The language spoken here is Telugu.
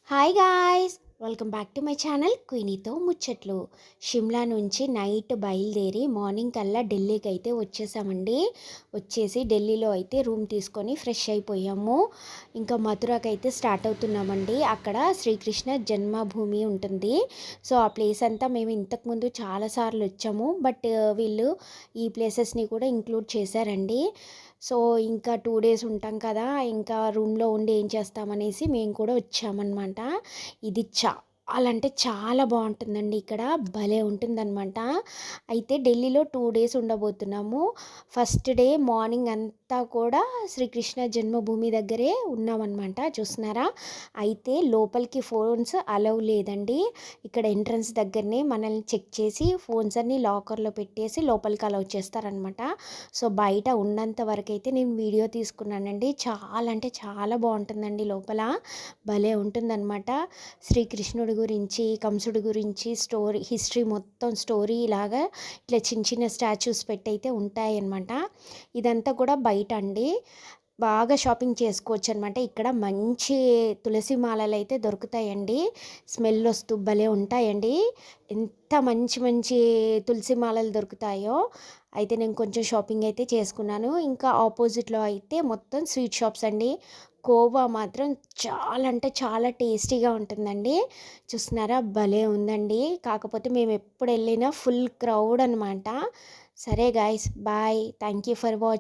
Hi guys, welcome back to my channel క్వీనీతో ముచ్చట్లు. షిమ్లా నుంచి నైట్ బయలుదేరి మార్నింగ్ కల్లా ఢిల్లీకి అయితే వచ్చేసామండి. వచ్చేసి ఢిల్లీలో అయితే రూమ్ తీసుకొని ఫ్రెష్ అయిపోయాము. ఇంకా మథురాకి అయితే స్టార్ట్ అవుతున్నామండి. అక్కడ శ్రీకృష్ణ జన్మభూమి ఉంటుంది. సో ఆ ప్లేస్ అంతా మేము ఇంతకుముందు చాలాసార్లు వచ్చాము. బట్ వీళ్ళు ఈ ప్లేసెస్ని కూడా ఇంక్లూడ్ చేశారండి. సో ఇంకా 2 డేస్ ఉంటాం కదా, ఇంకా రూమ్లో ఉండి ఏం చేస్తామనేసి మేము కూడా వచ్చామన్నమాట. ఇది చాలా అంటే చాలా బాగుంటుందండి. ఇక్కడ భలే ఉంటుందన్నమాట. అయితే ఢిల్లీలో 2 డేస్ ఉండబోతున్నాము. ఫస్ట్ డే మార్నింగ్ అంతా కూడా శ్రీకృష్ణ జన్మభూమి దగ్గరే ఉన్నామన్నమాట. చూస్తున్నారా? అయితే లోపలికి ఫోన్స్ అలౌ లేదండి. ఇక్కడ ఎంట్రన్స్ దగ్గరనే మనల్ని చెక్ చేసి ఫోన్స్ అన్నీ లాకర్లో పెట్టేసి లోపలికి అలౌ చేస్తారనమాట. సో బయట ఉన్నంత వరకు అయితే నేను వీడియో తీసుకున్నానండి. చాలా అంటే చాలా బాగుంటుందండి. లోపల భలే ఉంటుందన్నమాట. శ్రీకృష్ణుడి గురించి, కంసుడి గురించి స్టోరీ, హిస్టరీ మొత్తం స్టోరీ లాగా ఇట్లా చిన్న చిన్న స్టాచ్యూస్ పెట్టి అయితే ఉంటాయన్నమాట. ఇదంతా కూడా బయట అండి. బాగా షాపింగ్ చేసుకోవచ్చు అనమాట. ఇక్కడ మంచి తులసి మాలలు అయితే దొరుకుతాయండి. స్మెల్ వస్తూ భలే ఉంటాయండి. ఎంత మంచి మంచి తులసి మాలలు దొరుకుతాయో. అయితే నేను కొంచెం షాపింగ్ అయితే చేసుకున్నాను. ఇంకా ఆపోజిట్లో అయితే మొత్తం స్వీట్ షాప్స్ అండి. కోవా మాత్రం చాలా అంటే చాలా టేస్టీగా ఉంటుందండి. చూస్తున్నారా? భలే ఉందండి. కాకపోతే మేము ఎప్పుడు వెళ్ళినా ఫుల్ క్రౌడ్ అనమాట. సరే guys, bye. Thank you for watching.